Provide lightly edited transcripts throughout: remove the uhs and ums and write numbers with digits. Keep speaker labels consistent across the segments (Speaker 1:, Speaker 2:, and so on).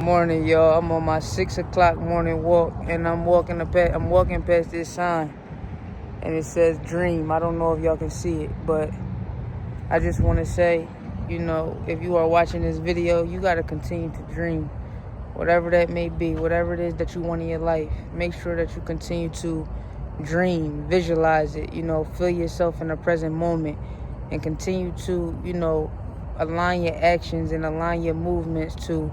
Speaker 1: Morning, y'all. I'm on my 6 o'clock morning walk, and I'm walking past this sign, and it says "Dream." I don't know if y'all can see it, but I just want to say, if you are watching this video, you gotta continue to dream, whatever that may be, whatever it is that you want in your life. Make sure that you continue to dream, visualize it. Feel yourself in the present moment, and continue to, align your actions and align your movements to,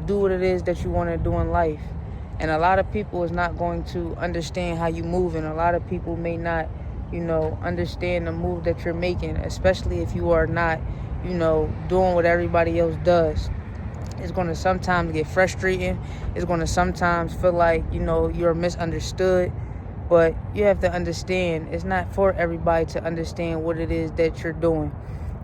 Speaker 1: do what it is that you want to do in life. And a lot of people is not going to understand how you move, and a lot of people may not, understand the move that you're making, especially if you are not, doing what everybody else does. It's going to sometimes get frustrating. It's going to sometimes feel like, you're misunderstood. But you have to understand, it's not for everybody to understand what it is that you're doing.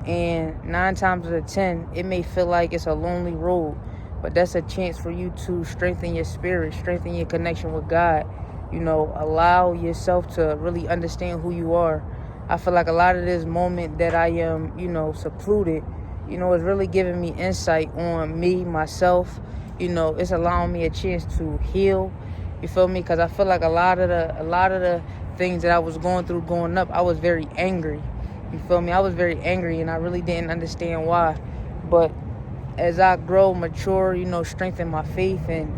Speaker 1: And 9 times out of 10, it may feel like it's a lonely road, but that's a chance for you to strengthen your spirit, strengthen your connection with God. Allow yourself to really understand who you are. I feel like a lot of this moment that I am, secluded, is really giving me insight on me, myself. It's allowing me a chance to heal. You feel me? Because I feel like a lot of the things that I was going through growing up, I was very angry. You feel me? I was very angry, and I really didn't understand why. But as I grow, mature, strengthen my faith, and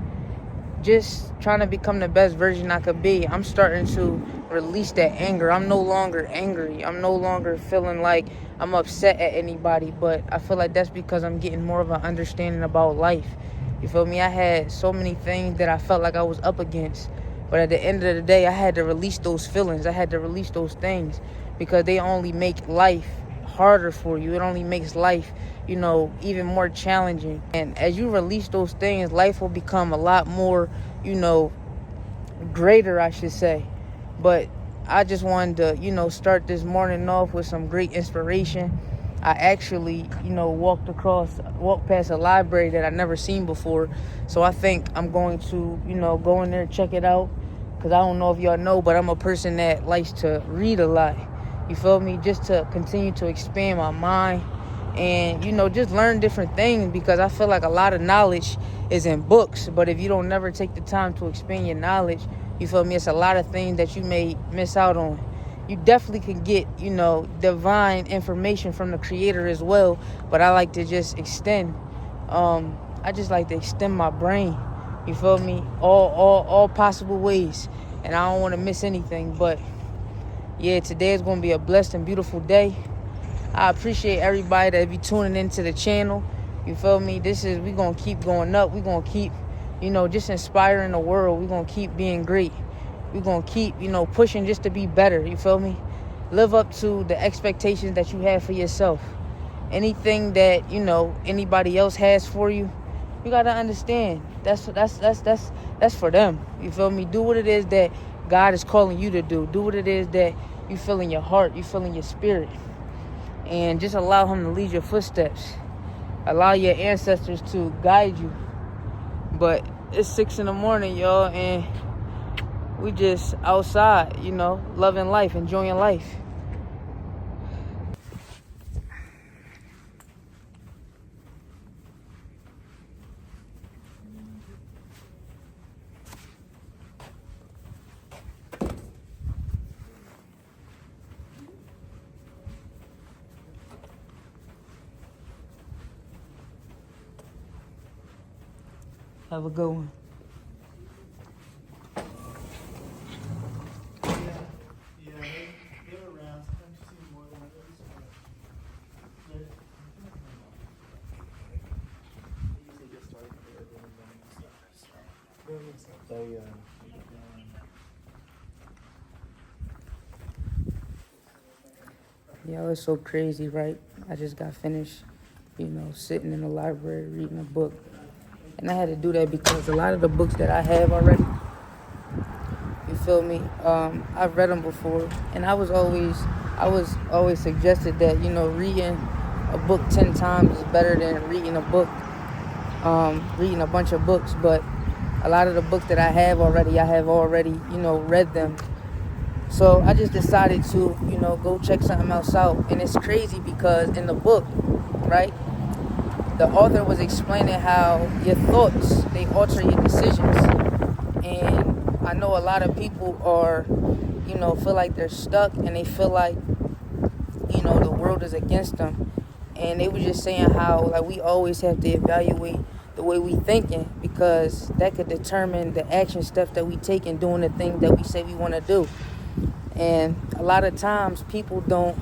Speaker 1: just trying to become the best version I could be, I'm starting to release that anger. I'm no longer angry. I'm no longer feeling like I'm upset at anybody. But I feel like that's because I'm getting more of an understanding about life. You feel me? I had so many things that I felt like I was up against. But at the end of the day, I had to release those feelings. I had to release those things because they only make life harder for you. It only makes life, even more challenging. And as you release those things, life will become a lot more, greater, I should say. But I just wanted to, start this morning off with some great inspiration. I actually, walked past a library that I've never seen before. So I think I'm going to, go in there and check it out. Because I don't know if y'all know, but I'm a person that likes to read a lot. You feel me? Just to continue to expand my mind and, just learn different things, because I feel like a lot of knowledge is in books. But if you don't never take the time to expand your knowledge, you feel me? It's a lot of things that you may miss out on. You definitely can get, divine information from the Creator as well. But I like to just extend. I just like to extend my brain. You feel me? All possible ways. And I don't want to miss anything. But yeah, today is going to be a blessed and beautiful day. I appreciate everybody that be tuning into the channel. You feel me? We going to keep going up. We going to keep, just inspiring the world. We going to keep being great. We going to keep, pushing just to be better. You feel me? Live up to the expectations that you have for yourself. Anything that, anybody else has for you, you got to understand. That's for them. You feel me? Do what it is that God is calling you to do. Do what it is that you feel in your heart, you feel in your spirit. And just allow Him to lead your footsteps. Allow your ancestors to guide you. But it's 6 a.m, y'all, and we just outside, loving life, enjoying life. Have a good one.
Speaker 2: Yeah, they're around. Sometimes you see more than others. They usually get started early in the morning. So,
Speaker 1: Yo, it's so crazy, right? I just got finished, sitting in the library reading a book. And I had to do that because a lot of the books that I have already, you feel me? I've read them before, and I was always suggested that, reading a book 10 times is better than reading a bunch of books. But a lot of the books that I have already, read them. So I just decided to, go check something else out. And it's crazy because in the book, right, the author was explaining how your thoughts, they alter your decisions. And I know a lot of people are, feel like they're stuck, and they feel like, the world is against them. And they were just saying how, like, we always have to evaluate the way we thinking, because that could determine the action steps that we take in doing the thing that we say we want to do. And a lot of times people don't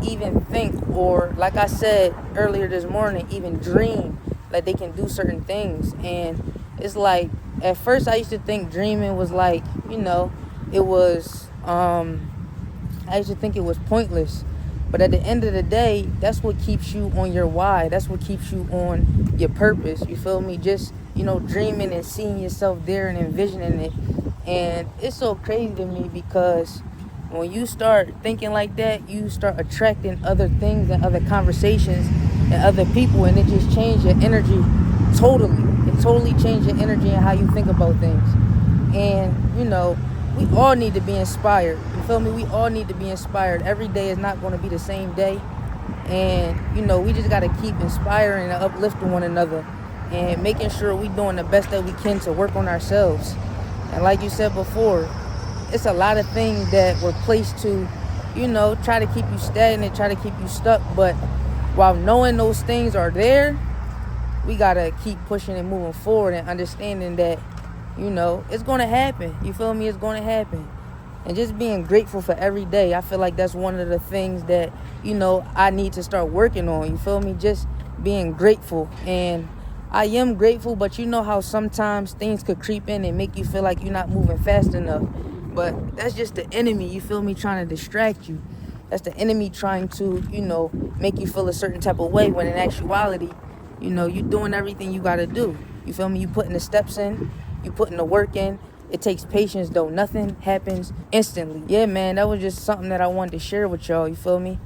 Speaker 1: even think, or like I said earlier this morning, even dream like they can do certain things. And it's like, at first I used to think dreaming was like, it was I used to think it was pointless. But at the end of the day, that's what keeps you on your why. That's what keeps you on your purpose. You feel me? Just, dreaming and seeing yourself there and envisioning it. And it's so crazy to me, because when you start thinking like that, you start attracting other things and other conversations and other people, and it just changes your energy totally. It totally changes your energy and how you think about things. And, we all need to be inspired. You feel me? We all need to be inspired. Every day is not going to be the same day. And, we just got to keep inspiring and uplifting one another and making sure we doing the best that we can to work on ourselves. And like you said before, it's a lot of things that were placed to, try to keep you stagnant, try to keep you stuck. But while knowing those things are there, we got to keep pushing and moving forward and understanding that, it's going to happen. You feel me? It's going to happen. And just being grateful for every day. I feel like that's one of the things that, I need to start working on. You feel me? Just being grateful. And I am grateful, but you know how sometimes things could creep in and make you feel like you're not moving fast enough. But that's just the enemy, you feel me, trying to distract you. That's the enemy trying to, make you feel a certain type of way, when in actuality, you're doing everything you got to do. You feel me? You putting the steps in. You putting the work in. It takes patience, though. Nothing happens instantly. Yeah, man, that was just something that I wanted to share with y'all. You feel me?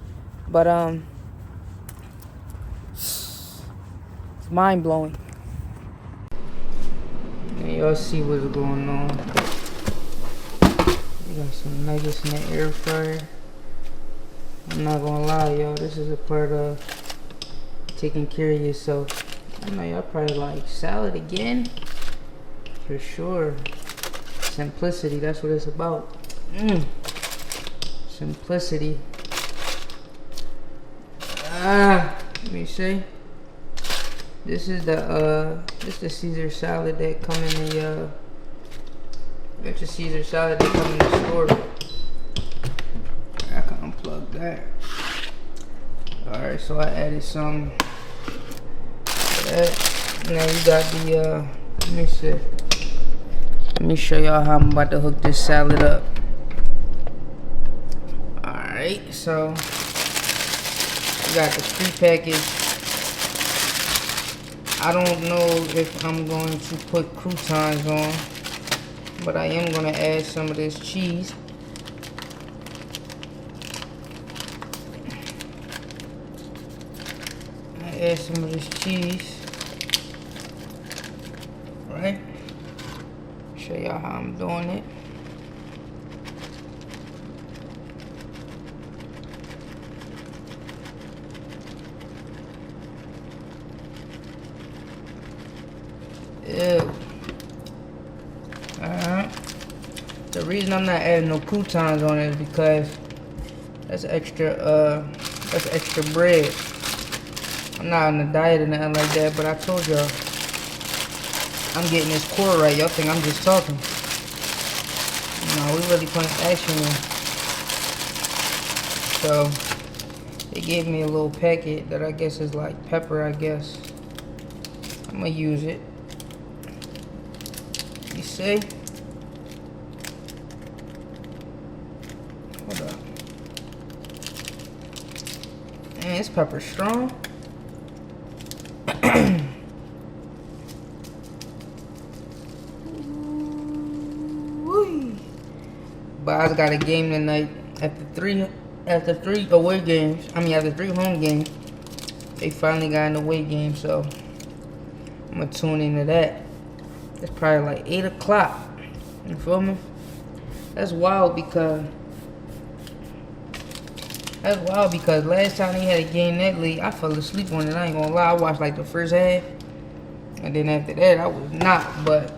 Speaker 1: But, it's mind-blowing. And y'all see what's going on. We got some nuggets in the air fryer. I'm not gonna lie, y'all. This is a part of taking care of yourself. I know y'all probably like salad again. For sure. Simplicity, that's what it's about. Simplicity. Let me see. This is the Caesar salad that come in the that's the Caesar salad that come in the store. I can unplug that. Alright, so I added some of that. Now you got the let me see. Let me show y'all how I'm about to hook this salad up. Alright, so I got the prepackaged. I don't know if I'm going to put croutons on, but I am going to add some of this cheese. I add some of this cheese. Right? Show y'all how I'm doing it. Ew. Alright. The reason I'm not adding no croutons on it is because that's extra bread. I'm not on a diet or nothing like that, but I told y'all I'm getting this core right. Y'all think I'm just talking. No, we really putting action in. So they gave me a little packet that I guess is like pepper, I guess. I'm gonna use it. You see? Hold up. Man, this pepper's strong. But I got a game tonight. After three away games, after 3 home games, they finally got an away game, so I'm gonna tune into that. It's probably like 8 o'clock. You feel me? That's wild because That's wild because last time they had a game that late, I fell asleep on it. I ain't gonna lie. I watched like the first half, and then after that, I was not. But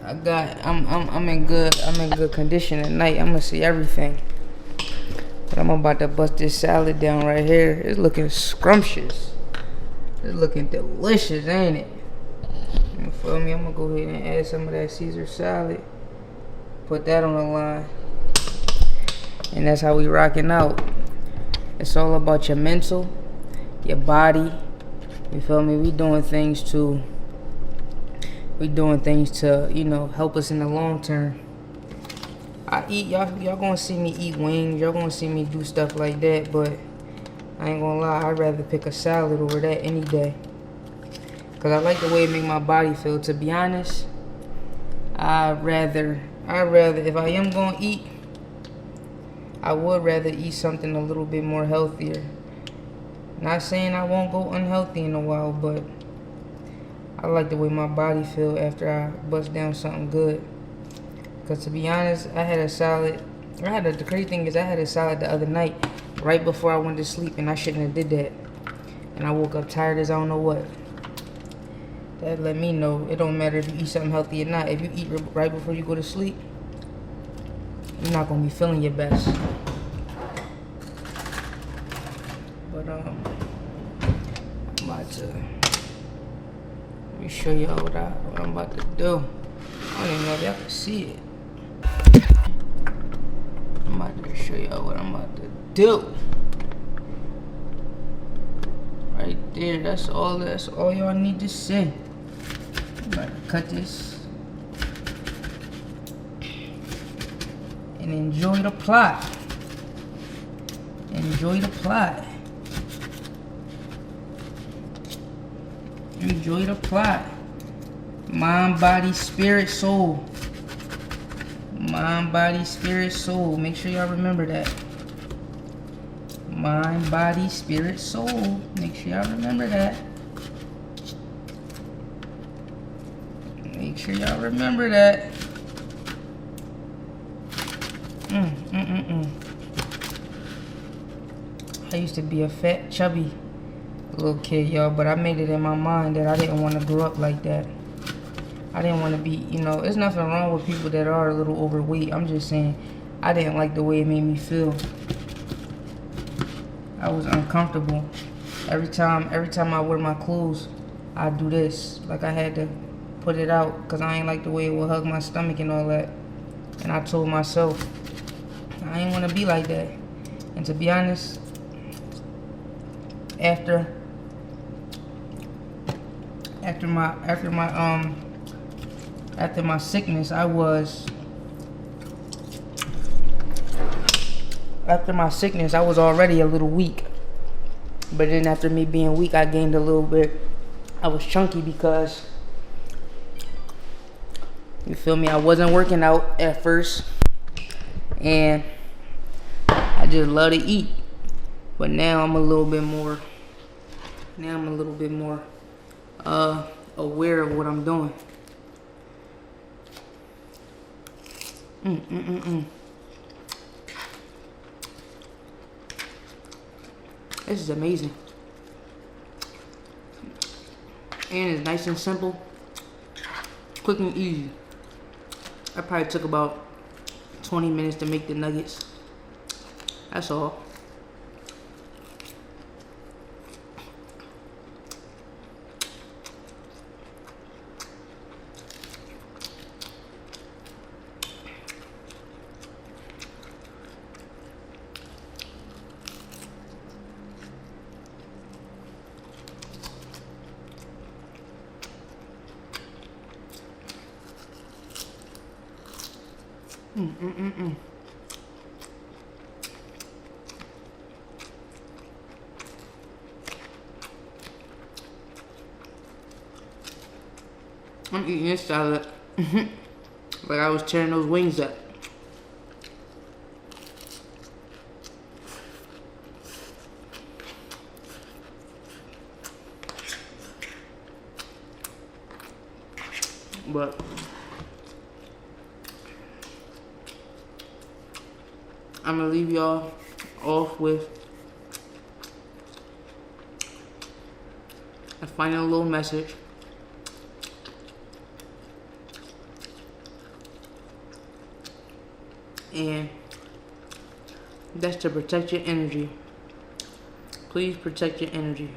Speaker 1: I'm in good condition at night. I'm gonna see everything. But I'm about to bust this salad down right here. It's looking scrumptious. It's looking delicious, ain't it? You feel me? I'm gonna go ahead and add some of that Caesar salad. Put that on the line. And that's how we rocking out. It's all about your mental, your body. You feel me? We doing things to, you know, help us in the long term. I eat, y'all gonna see me eat wings. Y'all gonna see me do stuff like that, but I ain't gonna lie, I'd rather pick a salad over that any day. Cause I like the way it make my body feel. To be honest, I'd rather, if I am gonna eat, I would rather eat something a little bit more healthier. Not saying I won't go unhealthy in a while, but I like the way my body feel after I bust down something good. Cause to be honest, I had a salad. The crazy thing is I had a salad the other night, right before I went to sleep, and I shouldn't have did that. And I woke up tired as I don't know what. That let me know it don't matter if you eat something healthy or not. If you eat right before you go to sleep, you're not gonna be feeling your best. But I'm about to, let me show y'all what I'm about to do. I don't even know if y'all can see it. I'm about to show y'all what I'm about to do. Right there, that's all y'all need to see. I'm about to cut this and enjoy the plot. Enjoy the plot. Enjoy the plot. Mind, body, spirit, soul. Mind, body, spirit, soul. Make sure y'all remember that. Mind, body, spirit, soul. Make sure y'all remember that. Make sure y'all remember that. I used to be a fat, chubby little kid, y'all, but I made it in my mind that I didn't want to grow up like that. I didn't want to be, you know, there's nothing wrong with people that are a little overweight. I'm just saying, I didn't like the way it made me feel. I was uncomfortable. Every time I wear my clothes, I do this. Like I had to put it out because I ain't like the way it would hug my stomach and all that. And I told myself, I ain't want to be like that. And to be honest, after my sickness, I was already a little weak. But then after me being weak, I gained a little bit. I was chunky because, you feel me, I wasn't working out at first. And I just love to eat. But now I'm a little bit more aware of what I'm doing. This is amazing. And it's nice and simple. Quick and easy. I probably took about 20 minutes to make the nuggets. That's all. I'm eating this salad like I was tearing those wings up. But I'm gonna leave y'all off with a final little message. And that's to protect your energy. Please protect your energy.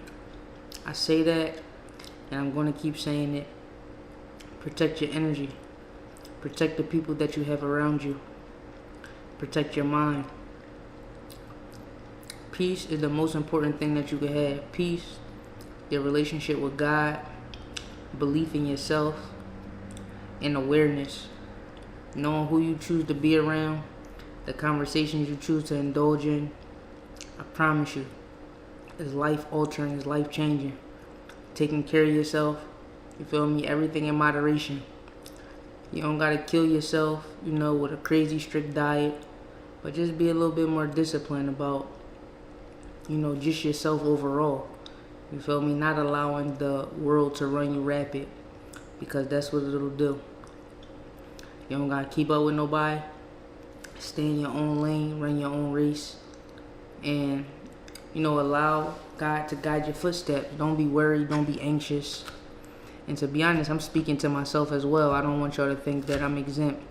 Speaker 1: I say that, and I'm going to keep saying it. Protect your energy. Protect the people that you have around you. Protect your mind. Peace is the most important thing that you can have. Peace, your relationship with God, belief in yourself, and awareness. Knowing who you choose to be around, the conversations you choose to indulge in, I promise you, it's life altering, it's life changing. Taking care of yourself, you feel me? Everything in moderation. You don't gotta kill yourself, with a crazy strict diet, but just be a little bit more disciplined about, just yourself overall. You feel me? Not allowing the world to run you rapid, because that's what it'll do. You don't gotta keep up with nobody. Stay in your own lane, run your own race, and allow God to guide your footsteps. Don't be worried, don't be anxious. And to be honest, I'm speaking to myself as well. I don't want y'all to think that I'm exempt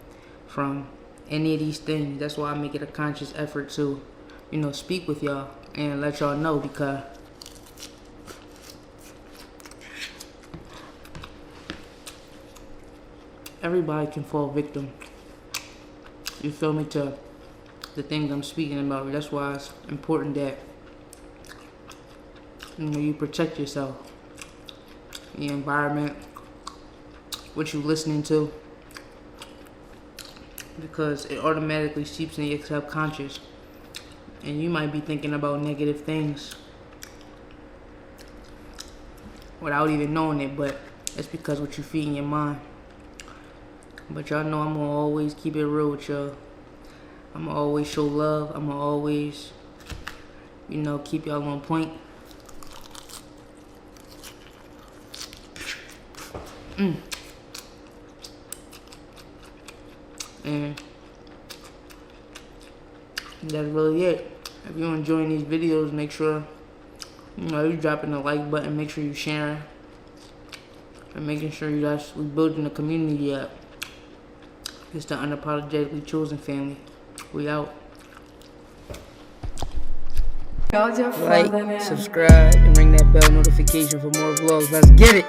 Speaker 1: from any of these things. That's why I make it a conscious effort to, speak with y'all and let y'all know, because everybody can fall victim. You feel me? To the things I'm speaking about. That's why it's important that you protect yourself, the environment, what you're listening to, because it automatically seeps in your subconscious, and you might be thinking about negative things without even knowing it, but it's because what you feed in your mind. But y'all know I'm gonna always keep it real with y'all. I'm gonna always show love. I'm gonna always, keep y'all on point. And that's really it. If you're enjoying these videos, make sure you're dropping the like button. Make sure you're sharing, and making sure we're building a community up. It's the Unapologetically Chosen family. We out. Like, subscribe, and ring that bell notification for more vlogs. Let's get it.